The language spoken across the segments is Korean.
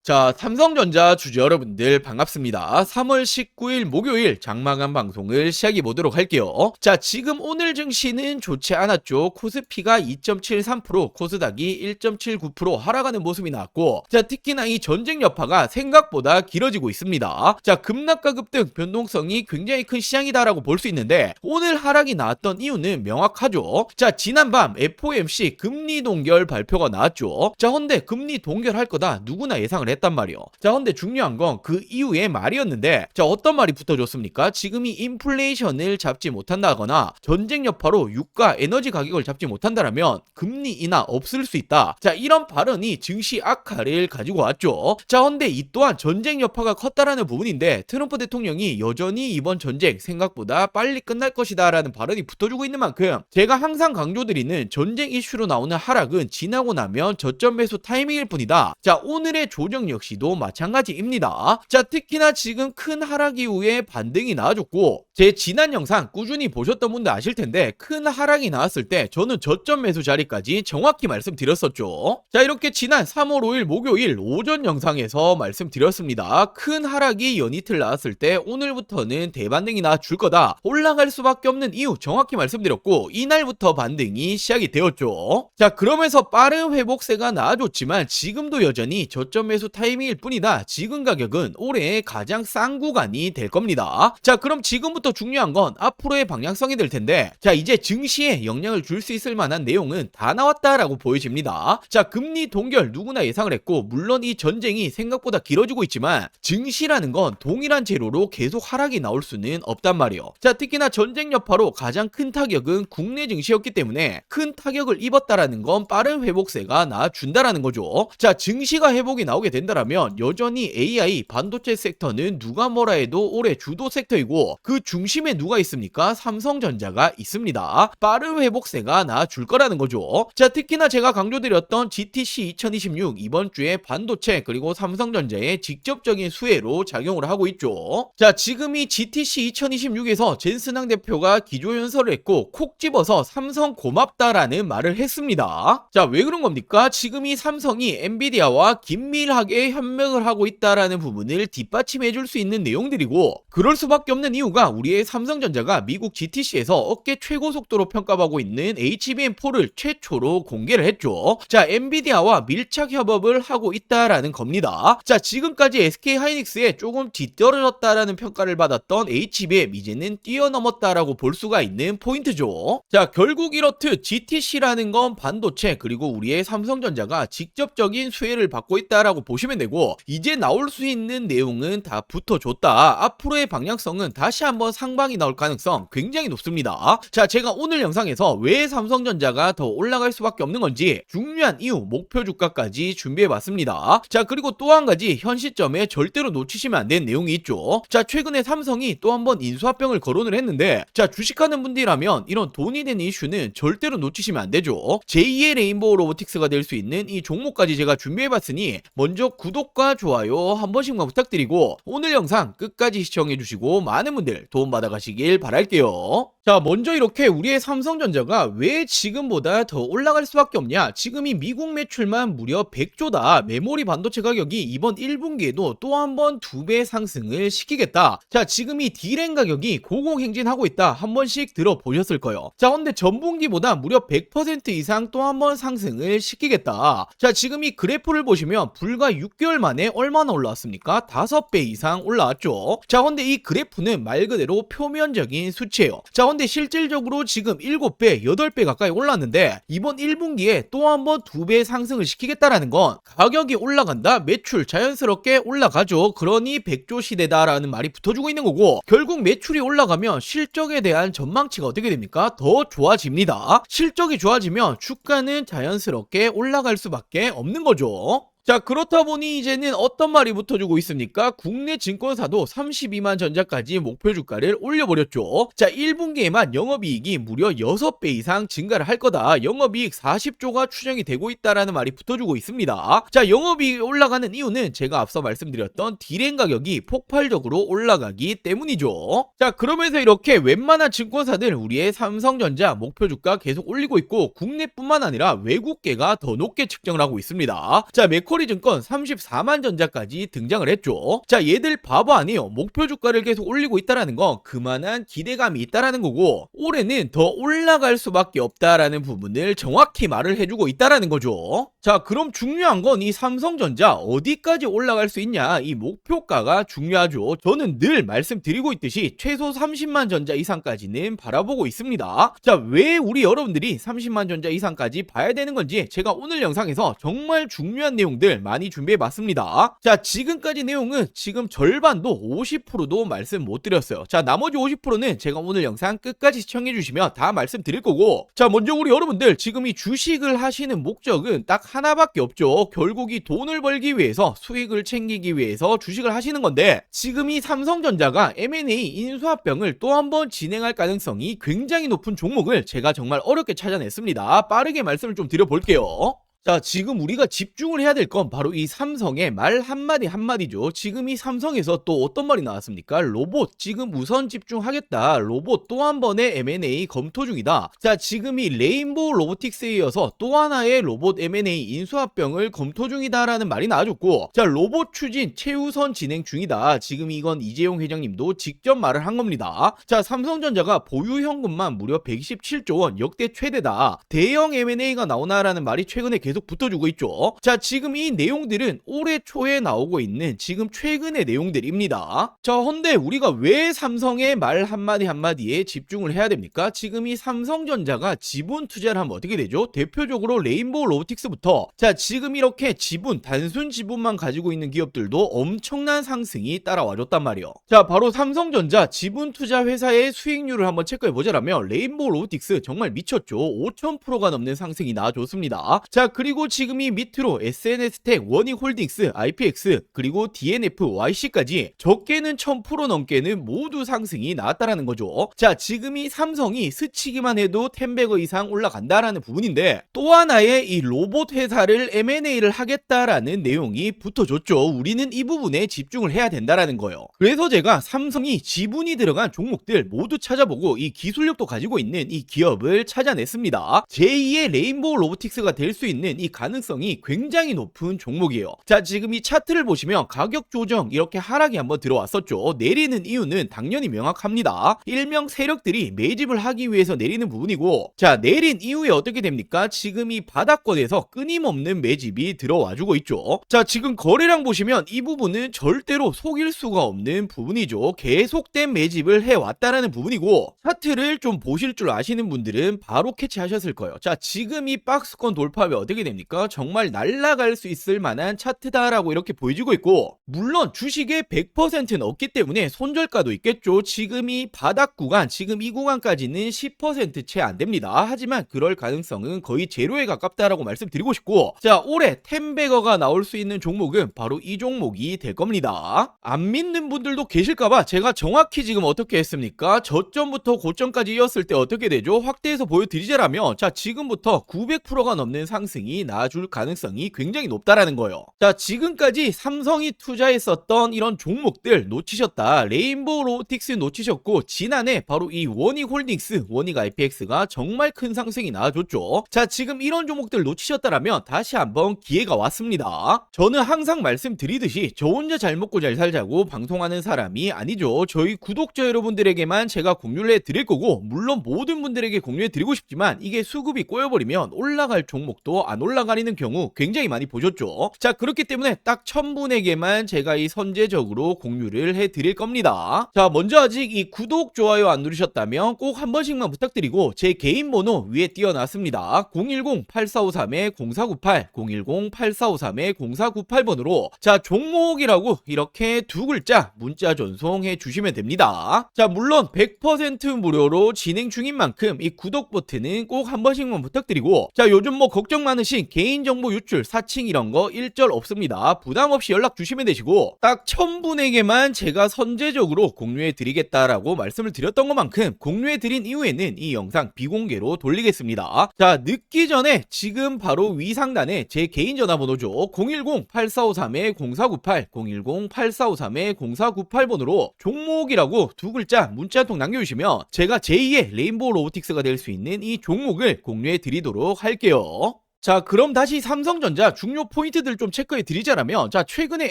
자, 삼성전자 주주 여러분들 반갑습니다. 3월 19일 목요일 장마감 방송을 시작해 보도록 할게요. 자, 지금 오늘 증시는 좋지 않았죠. 코스피가 2.73%, 코스닥이 1.79% 하락하는 모습이 나왔고, 자, 특히나 이 전쟁 여파가 생각보다 길어지고 있습니다. 자, 급락과 급등 변동성이 굉장히 큰 시장이다라고 볼 수 있는데, 오늘 하락이 나왔던 이유는 명확하죠. 자, 지난밤 FOMC 금리 동결 발표가 나왔죠. 자, 근데 금리 동결할 거다 누구나 예상을 했단 말이요. 자, 근데 중요한 건 그 이후의 말이었는데, 자, 어떤 말이 붙어줬습니까? 지금이 인플레이션을 잡지 못한다거나 전쟁 여파로 유가 에너지 가격을 잡지 못한다라면 금리 인하 없을 수 있다. 자, 이런 발언이 증시 악화를 가지고 왔죠. 자, 근데 이 또한 전쟁 여파가 컸다라는 부분인데, 트럼프 대통령이 여전히 이번 전쟁 생각보다 빨리 끝날 것이다 라는 발언이 붙어주고 있는 만큼, 제가 항상 강조드리는 전쟁 이슈로 나오는 하락은 지나고 나면 저점 매수 타이밍일 뿐이다. 자, 오늘의 조정 역시도 마찬가지입니다. 자, 특히나 지금 큰 하락 이후에 반등이 나와줬고, 제 지난 영상 꾸준히 보셨던 분들 아실 텐데, 큰 하락이 나왔을 때 저는 저점 매수 자리까지 정확히 말씀드렸었죠. 자, 이렇게 지난 3월 5일 목요일 오전 영상에서 말씀드렸습니다. 큰 하락이 연이틀 나왔을 때 오늘부터는 대반등이 나와줄 거다, 올라갈 수밖에 없는 이유 정확히 말씀드렸고, 이날부터 반등이 시작이 되었죠. 자, 그러면서 빠른 회복세가 나와줬지만 지금도 여전히 저점 매수 타이밍일 뿐이다. 지금 가격은 올해의 가장 싼 구간이 될 겁니다. 자, 그럼 지금부터 중요한 건 앞으로의 방향성이 될 텐데, 자, 이제 증시에 영향을 줄 수 있을 만한 내용은 다 나왔다라고 보여집니다. 자, 금리 동결 누구나 예상을 했고, 물론 이 전쟁이 생각보다 길어지고 있지만 증시라는 건 동일한 재료로 계속 하락이 나올 수는 없단 말이에요. 자, 특히나 전쟁 여파로 가장 큰 타격은 국내 증시였기 때문에 큰 타격을 입었다라는 건 빠른 회복세가 나와준다라는 거죠. 자, 증시가 회복이 나오게 된다라면 여전히 AI 반도체 섹터는 누가 뭐라 해도 올해 주도 섹터이고, 그 중심에 누가 있습니까? 삼성전자가 있습니다. 빠른 회복세가 나와줄 거라는 거죠. 자, 특히나 제가 강조드렸던 GTC 2026 이번 주에 반도체 그리고 삼성전자의 직접적인 수혜로 작용을 하고 있죠. 자, 지금 이 GTC 2026에서 젠슨항 대표가 기조연설을 했고, 콕 집어서 삼성 고맙다라는 말을 했습니다. 자, 왜 그런 겁니까? 지금 이 삼성이 엔비디아와 긴밀하게 협력을 하고 있다라는 부분을 뒷받침해 줄 수 있는 내용들이고, 그럴 수밖에 없는 이유가 우리의 삼성전자가 미국 GTC에서 업계 최고 속도로 평가받고 있는 HBM4를 최초로 공개를 했죠. 자, 엔비디아와 밀착 협업을 하고 있다라는 겁니다. 자, 지금까지 SK하이닉스에 조금 뒤떨어졌다라는 평가를 받았던 HBM 이제는 뛰어넘었다라고 볼 수가 있는 포인트죠. 자, 결국 이렇듯 GTC라는 건 반도체 그리고 우리의 삼성전자가 직접적인 수혜를 받고 있다라고 보시면 되고, 이제 나올 수 있는 내용은 다 붙어줬다. 앞으로의 방향성은 다시 한번 상방이 나올 가능성 굉장히 높습니다. 자, 제가 오늘 영상에서 왜 삼성전자가 더 올라갈 수밖에 없는 건지 중요한 이유, 목표 주가까지 준비해봤습니다. 자, 그리고 또 한 가지 현 시점에 절대로 놓치시면 안 되는 내용이 있죠. 자, 최근에 삼성이 또 한 번 인수합병을 거론을 했는데, 자, 주식하는 분들이라면 이런 돈이 되는 이슈는 절대로 놓치시면 안 되죠. 제2의 레인보우 로보틱스가 될 수 있는 이 종목까지 제가 준비해봤으니 먼저 구독과 좋아요 한 번씩만 부탁드리고, 오늘 영상 끝까지 시청해주시고 많은 분들 도움받아 가시길 바랄게요. 자, 먼저 이렇게 우리의 삼성전자가 왜 지금보다 더 올라갈 수밖에 없냐? 지금 이 미국 매출만 무려 100조다. 메모리 반도체 가격이 이번 1분기에도 또 한 번 2배 상승을 시키겠다. 자, 지금 이 D램 가격이 고공행진하고 있다. 한 번씩 들어보셨을 거예요. 자, 근데 전분기보다 무려 100% 이상 또 한 번 상승을 시키겠다. 자, 지금 이 그래프를 보시면 불과 6개월 만에 얼마나 올라왔습니까? 5배 이상 올라왔죠. 자, 근데 이 그래프는 말 그대로 표면적인 수치예요. 자, 근데 실질적으로 지금 7배, 8배 가까이 올랐는데, 이번 1분기에 또 한 번 2배 상승을 시키겠다라는 건 가격이 올라간다, 매출 자연스럽게 올라가죠. 그러니 100조 시대다라는 말이 붙어주고 있는 거고, 결국 매출이 올라가면 실적에 대한 전망치가 어떻게 됩니까? 더 좋아집니다. 실적이 좋아지면 주가는 자연스럽게 올라갈 수밖에 없는 거죠. 자, 그렇다 보니 이제는 어떤 말이 붙어주고 있습니까? 국내 증권사도 32만 전자까지 목표 주가를 올려버렸죠. 자, 1분기에만 영업이익이 무려 6배 이상 증가를 할 거다. 영업이익 40조가 추정이 되고 있다라는 말이 붙어주고 있습니다. 자, 영업이익이 올라가는 이유는 제가 앞서 말씀드렸던 D램 가격이 폭발적으로 올라가기 때문이죠. 자, 그러면서 이렇게 웬만한 증권사들 우리의 삼성전자 목표 주가 계속 올리고 있고, 국내뿐만 아니라 외국계가 더 높게 측정을 하고 있습니다. 자, 매코 맥쿼리증권 34만 전자까지 등장을 했죠. 자, 얘들 바보 아니에요. 목표 주가를 계속 올리고 있다라는 건 그만한 기대감이 있다라는 거고, 올해는 더 올라갈 수밖에 없다라는 부분을 정확히 말을 해주고 있다라는 거죠. 자, 그럼 중요한 건 이 삼성전자 어디까지 올라갈 수 있냐, 이 목표가가 중요하죠. 저는 늘 말씀드리고 있듯이 최소 30만 전자 이상까지는 바라보고 있습니다. 자, 왜 우리 여러분들이 30만 전자 이상까지 봐야 되는 건지 제가 오늘 영상에서 정말 중요한 내용들 많이 준비해봤습니다. 자, 지금까지 내용은 지금 절반도 50%도 말씀 못 드렸어요. 자, 나머지 50%는 제가 오늘 영상 끝까지 시청해주시면 다 말씀드릴 거고, 자, 먼저 우리 여러분들 지금 이 주식을 하시는 목적은 딱 하나밖에 없죠. 결국 이 돈을 벌기 위해서, 수익을 챙기기 위해서 주식을 하시는 건데, 지금 이 삼성전자가 M&A 인수합병을 또 한 번 진행할 가능성이 굉장히 높은 종목을 제가 정말 어렵게 찾아냈습니다. 빠르게 말씀을 좀 드려볼게요. 자, 지금 우리가 집중을 해야 될 건 바로 이 삼성의 말 한마디 한마디죠. 지금 이 삼성에서 또 어떤 말이 나왔습니까? 로봇 지금 우선 집중하겠다. 로봇 또 한 번의 M&A 검토 중이다. 자, 지금 이 레인보우 로보틱스에 이어서 또 하나의 로봇 M&A 인수합병을 검토 중이다라는 말이 나와줬고, 자, 로봇 추진 최우선 진행 중이다. 지금 이건 이재용 회장님도 직접 말을 한 겁니다. 자, 삼성전자가 보유 현금만 무려 127조 원, 역대 최대다. 대형 M&A가 나오나라는 말이 최근에 계속 붙어주고 있죠. 자, 지금 이 내용들은 올해 초에 나오고 있는 지금 최근의 내용들입니다. 자, 헌데 우리가 왜 삼성의 말 한마디 한마디에 집중을 해야 됩니까? 지금 이 삼성전자가 지분 투자를 하면 어떻게 되죠? 대표적으로 레인보우 로보틱스부터, 자, 지금 이렇게 지분, 단순 지분만 가지고 있는 기업들도 엄청난 상승이 따라와줬단 말이에요. 자, 바로 삼성전자 지분 투자 회사의 수익률을 한번 체크해보자라면 레인보우 로보틱스 정말 미쳤죠. 5000%가 넘는 상승이 나와줬습니다. 자, 그리고 지금 이 밑으로 SNS텍, 원익홀딩스, IPX, 그리고 DNF, YC까지 적게는 1000% 넘게는 모두 상승이 나왔다라는 거죠. 자, 지금 이 삼성이 스치기만 해도 10배거 이상 올라간다라는 부분인데, 또 하나의 이 로봇 회사를 M&A를 하겠다라는 내용이 붙어줬죠. 우리는 이 부분에 집중을 해야 된다라는 거예요. 그래서 제가 삼성이 지분이 들어간 종목들 모두 찾아보고 이 기술력도 가지고 있는 이 기업을 찾아냈습니다. 제2의 레인보우 로보틱스가 될 수 있는 이 가능성이 굉장히 높은 종목이에요. 자, 지금 이 차트를 보시면 가격 조정 이렇게 하락이 한번 들어왔었죠. 내리는 이유는 당연히 명확합니다. 일명 세력들이 매집을 하기 위해서 내리는 부분이고, 자, 내린 이후에 어떻게 됩니까? 지금 이 바닥권에서 끊임없는 매집이 들어와주고 있죠. 자, 지금 거래량 보시면 이 부분은 절대로 속일 수가 없는 부분이죠. 계속된 매집을 해왔다라는 부분이고, 차트를 좀 보실 줄 아시는 분들은 바로 캐치하셨을 거예요. 자, 지금 이 박스권 돌파하면 어떻게 됩니까? 정말 날아갈 수 있을 만한 차트다라고 이렇게 보여지고 있고, 물론 주식의 100%는 없기 때문에 손절가도 있겠죠. 지금 이 바닥 구간, 지금 이 구간까지는 10% 채 안 됩니다. 하지만 그럴 가능성은 거의 제로에 가깝다라고 말씀드리고 싶고, 자, 올해 10배거가 나올 수 있는 종목은 바로 이 종목이 될 겁니다. 안 믿는 분들도 계실까봐 제가 정확히 지금 어떻게 했습니까? 저점부터 고점까지 이었을 때 어떻게 되죠? 확대해서 보여드리자라면, 자, 지금부터 900%가 넘는 상승이 나와줄 가능성이 굉장히 높다라는 거예요. 자, 지금까지 삼성이 투자했었던 이런 종목들 놓치셨다. 레인보우 로보틱스 놓치셨고, 지난해 바로 이 원익홀딩스, 원익 IPX가 정말 큰 상승이 나와줬죠. 자, 지금 이런 종목들 놓치셨다라면 다시 한번 기회가 왔습니다. 저는 항상 말씀드리듯이 저 혼자 잘 먹고 잘 살자고 방송하는 사람이 아니죠. 저희 구독자 여러분들에게만 제가 공유를 해드릴 거고, 물론 모든 분들에게 공유해드리고 싶지만 이게 수급이 꼬여버리면 올라갈 종목도 안 올라가리는 경우 굉장히 많이 보셨죠. 자, 그렇기 때문에 딱 1000분에게만 제가 이 선제적으로 공유를 해드릴 겁니다. 자, 먼저 아직 이 구독, 좋아요 안 누르셨다면 꼭 한 번씩만 부탁드리고, 제 개인 번호 위에 띄워놨습니다. 010-8453-0498, 010-8453-0498번으로 자, 종목이라고 이렇게 두 글자 문자 전송해 주시면 됩니다. 자, 물론 100% 무료로 진행 중인 만큼 이 구독 버튼은 꼭 한 번씩만 부탁드리고, 자, 요즘 뭐 걱정 많으신 개인정보 유출, 사칭 이런 거 일절 없습니다. 부담 없이 연락 주시면 되시고, 딱 1000분에게만 제가 선제적으로 공유해 드리겠다라고 말씀을 드렸던 것만큼 공유해 드린 이후에는 이 영상 비공개로 돌리겠습니다. 자, 늦기 전에 지금 바로 위 상단에 제 개인 전화번호죠. 010-8453-0498, 010-8453-0498번으로 종목이라고 두 글자 문자 한 통 남겨주시면 제가 제2의 레인보우 로보틱스가 될 수 있는 이 종목을 공유해 드리도록 할게요. 자, 그럼 다시 삼성전자 중요 포인트들 좀 체크해 드리자라면, 자, 최근에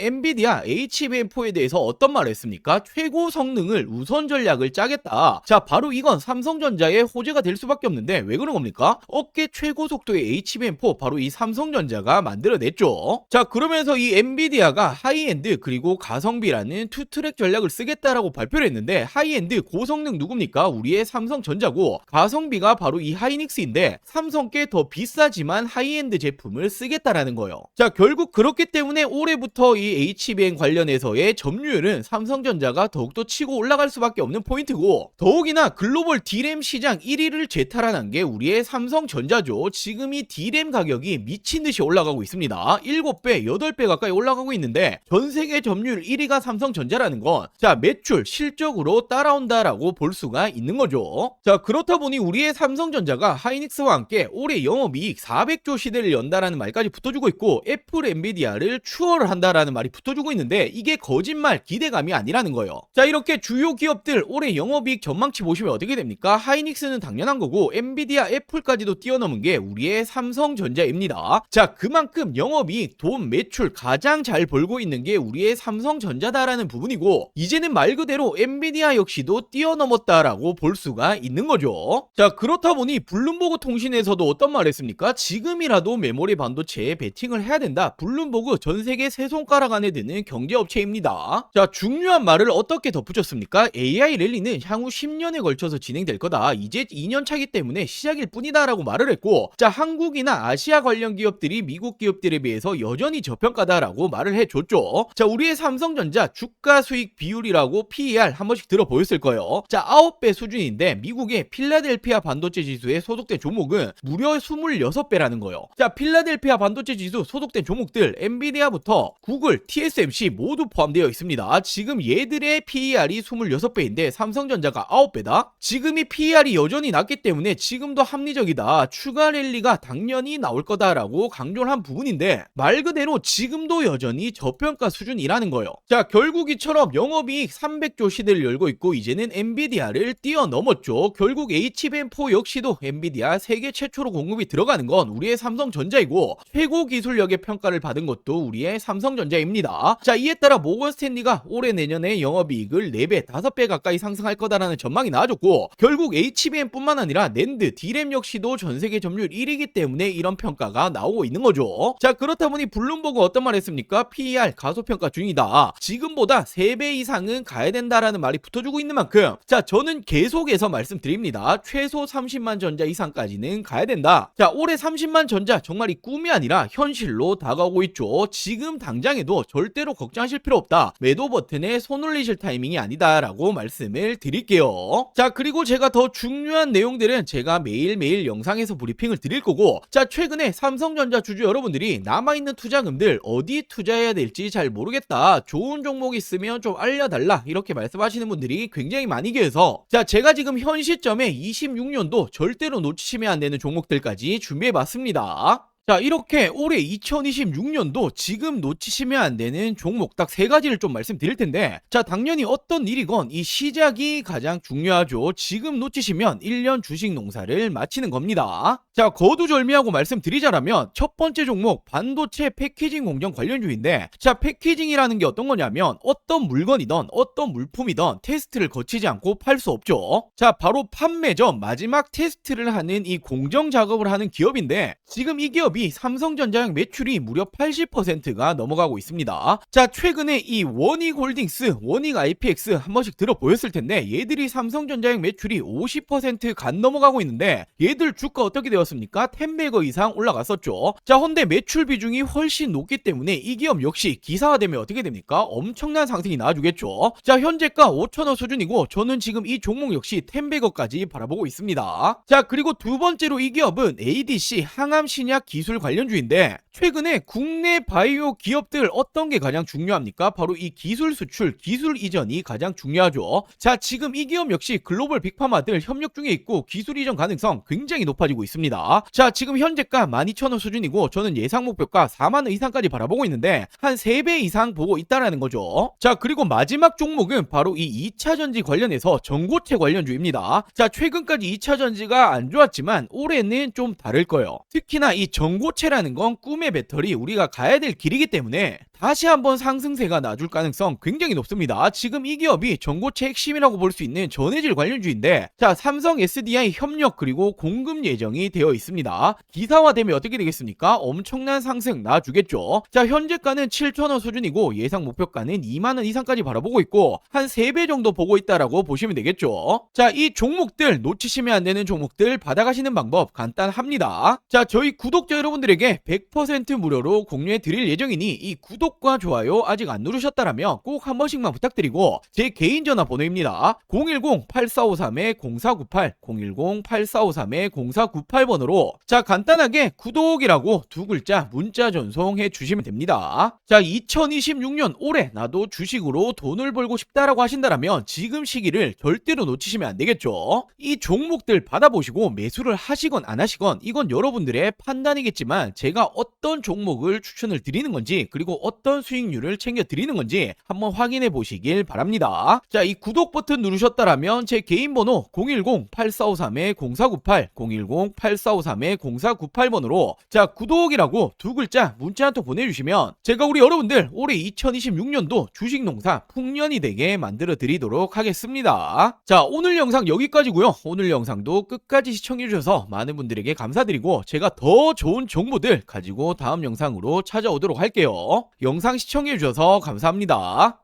엔비디아 HBM4에 대해서 어떤 말을 했습니까? 최고 성능을 우선 전략을 짜겠다. 자, 바로 이건 삼성전자의 호재가 될 수밖에 없는데 왜 그런 겁니까? 업계 최고 속도의 HBM4 바로 이 삼성전자가 만들어냈죠. 자, 그러면서 이 엔비디아가 하이엔드 그리고 가성비라는 투트랙 전략을 쓰겠다라고 발표를 했는데, 하이엔드 고성능 누굽니까? 우리의 삼성전자고, 가성비가 바로 이 하이닉스인데 삼성께 더 비싸지만 하이엔드 제품을 쓰겠다라는 거예요. 자, 결국 그렇기 때문에 올해부터 이 HBM 관련해서의 점유율은 삼성전자가 더욱더 치고 올라갈 수밖에 없는 포인트고, 더욱이나 글로벌 D램 시장 1위를 재탈환한 게 우리의 삼성전자죠. 지금 이 D램 가격이 미친듯이 올라가고 있습니다. 7배, 8배 가까이 올라가고 있는데 전세계 점유율 1위가 삼성전자라는 건, 자, 매출, 실적으로 따라온다라고 볼 수가 있는 거죠. 자, 그렇다 보니 우리의 삼성전자가 하이닉스와 함께 올해 영업이익 400조 시대를 연다라는 말까지 붙어주고 있고, 애플, 엔비디아를 추월을 한다라는 말이 붙어주고 있는데 이게 거짓말, 기대감이 아니라는 거예요. 자, 이렇게 주요 기업들 올해 영업이익 전망치 보시면 어떻게 됩니까? 하이닉스는 당연한 거고 엔비디아, 애플까지도 뛰어넘은 게 우리의 삼성전자입니다. 자, 그만큼 영업이익, 돈, 매출 가장 잘 벌고 있는 게 우리의 삼성전자다라는 부분이고, 이제는 말 그대로 엔비디아 역시도 뛰어넘었다라고 볼 수가 있는 거죠. 자, 그렇다 보니 블룸버그 통신에서도 어떤 말 했습니까? 지금이라도 메모리 반도체에 베팅을 해야 된다. 블룸버그 전 세계 세 손가락 안에 드는 경제업체입니다. 자, 중요한 말을 어떻게 덧붙였습니까? AI 랠리는 향후 10년에 걸쳐서 진행될 거다. 이제 2년 차기 때문에 시작일 뿐이다 라고 말을 했고, 자, 한국이나 아시아 관련 기업들이 미국 기업들에 비해서 여전히 저평가다라고 말을 해줬죠. 자, 우리의 삼성전자 주가 수익 비율이라고 PER 한 번씩 들어보였을 거예요. 자, 9배 수준인데 미국의 필라델피아 반도체 지수에 소속된 종목은 무려 26배라는 거예요. 자, 필라델피아 반도체 지수 소속된 종목들 엔비디아부터 구글, TSMC 모두 포함되어 있습니다. 지금 얘들의 PER이 26배인데 삼성전자가 9배다? 지금 이 PER이 여전히 낮기 때문에 지금도 합리적이다. 추가 랠리가 당연히 나올 거다라고 강조를 한 부분인데, 말 그대로 지금도 여전히 저평가 수준이라는 거예요. 자, 결국 이처럼 영업이익 300조 시대를 열고 있고 이제는 엔비디아를 뛰어넘었죠. 결국 HBM4 역시도 엔비디아 세계 최초로 공급이 들어가는 건 우리의 삼성전자이고, 최고 기술력의 평가를 받은 것도 우리의 삼성전자입니다. 자, 이에 따라 모건 스탠리가 올해 내년에 영업이익을 4배, 5배 가까이 상승할 거다라는 전망이 나와줬고, 결국 HBM뿐만 아니라 낸드, D램 역시도 전세계 점유율 1위이기 때문에 이런 평가가 나오고 있는 거죠. 자, 그렇다 보니 블룸버그 어떤 말 했습니까? PER 가소평가 중이다. 지금보다 3배 이상은 가야 된다라는 말이 붙어주고 있는 만큼, 자, 저는 계속해서 말씀드립니다. 최소 30만 전자 이상까지는 가야 된다. 자, 올해 30만 전자 정말 이 꿈이 아니라 현실로 다가오고 있죠. 지금 당장에도 절대로 걱정하실 필요 없다. 매도 버튼에 손 올리실 타이밍이 아니다 라고 말씀을 드릴게요. 자, 그리고 제가 더 중요한 내용들은 제가 매일매일 영상에서 브리핑을 드릴 거고, 자, 최근에 삼성전자 주주 여러분들이 남아있는 투자금들 어디 투자해야 될지 잘 모르겠다, 좋은 종목 있으면 좀 알려달라, 이렇게 말씀하시는 분들이 굉장히 많이 계셔서, 자, 제가 지금 현 시점에 26년도 절대로 놓치시면 안 되는 종목들까지 준비해봤습니다. 자, 이렇게 올해 2026년도 지금 놓치시면 안 되는 종목 딱 3가지를 좀 말씀드릴 텐데, 자, 당연히 어떤 일이건 이 시작이 가장 중요하죠. 지금 놓치시면 1년 주식 농사를 마치는 겁니다. 자, 거두절미하고 말씀드리자라면 첫 번째 종목 반도체 패키징 공정 관련주인데, 자, 패키징이라는 게 어떤 거냐면 어떤 물건이든 어떤 물품이든 테스트를 거치지 않고 팔 수 없죠. 자, 바로 판매 전 마지막 테스트를 하는 이 공정 작업을 하는 기업인데, 지금 이 기업 삼성전자의 매출이 무려 80%가 넘어가고 있습니다. 자, 최근에 이 원익홀딩스, 원익 IPX 한 번씩 들어보였을 텐데 얘들이 삼성전자의 매출이 50% 간 넘어가고 있는데 얘들 주가 어떻게 되었습니까? 10배거 이상 올라갔었죠. 자, 헌데 매출 비중이 훨씬 높기 때문에 이 기업 역시 기사화되면 어떻게 됩니까? 엄청난 상승이 나와주겠죠. 자, 현재가 5,000원 수준이고 저는 지금 이 종목 역시 10배거까지 바라보고 있습니다. 자, 그리고 두 번째로 이 기업은 ADC 항암신약 기술 관련주인데, 최근에 국내 바이오 기업들 어떤 게 가장 중요합니까? 바로 이 기술 수출, 기술 이전이 가장 중요하죠. 자, 지금 이 기업 역시 글로벌 빅파마들 협력 중에 있고 기술 이전 가능성 굉장히 높아지고 있습니다. 있습니다. 자, 지금 현재가 12,000원 수준이고 저는 예상 목표가 4만원 이상까지 바라보고 있는데 한 3배 이상 보고 있다라는 거죠. 자, 그리고 마지막 종목은 바로 이 2차전지 관련해서 전고체 관련주입니다. 자, 최근까지 2차전지가 안 좋았지만 올해는 좀 다를 거예요. 특히나 이 전고체라는 건 꿈의 배터리, 우리가 가야 될 길이기 때문에 다시 한번 상승세가 나줄 가능성 굉장히 높습니다. 지금 이 기업이 전고체 핵심이라고 볼 수 있는 전해질 관련주인데, 자, 삼성 SDI 협력 그리고 공급 예정이 되어 있습니다. 기사화되면 어떻게 되겠습니까? 엄청난 상승 나주겠죠. 자, 현재가는 7,000원 수준이고 예상 목표가는 2만원 이상까지 바라보고 있고 한 3배 정도 보고 있다라고 보시면 되겠죠. 자, 이 종목들 놓치시면 안 되는 종목들 받아가시는 방법 간단합니다. 자, 저희 구독자 여러분들에게 100% 무료로 공유해 드릴 예정이니 이 구독과 좋아요 아직 안 누르셨다라면 꼭 한 번씩만 부탁드리고, 제 개인 전화번호입니다. 010-8453-0498 010-8453-0498번으로 자, 간단하게 구독이라고 두 글자 문자 전송해 주시면 됩니다. 자, 2026년 올해 나도 주식으로 돈을 벌고 싶다라고 하신다라면 지금 시기를 절대로 놓치시면 안 되겠죠. 이 종목들 받아보시고 매수를 하시건 안 하시건 이건 여러분들의 판단이겠지만 제가 어떤 종목을 추천을 드리는 건지 그리고 어떤 수익률을 챙겨 드리는 건지 한번 확인해 보시길 바랍니다. 자, 이 구독 버튼 누르셨다라면 제 개인 번호 010-8453-0498 010-8453-0498번으로 자, 구독이라고 두 글자 문자 한 통 보내주시면 제가 우리 여러분들 올해 2026년도 주식농사 풍년이 되게 만들어 드리도록 하겠습니다. 자, 오늘 영상 여기까지고요. 오늘 영상도 끝까지 시청해 주셔서 많은 분들에게 감사드리고 제가 더 좋은 정보들 가지고 다음 영상으로 찾아오도록 할게요. 영상 시청해 주셔서 감사합니다.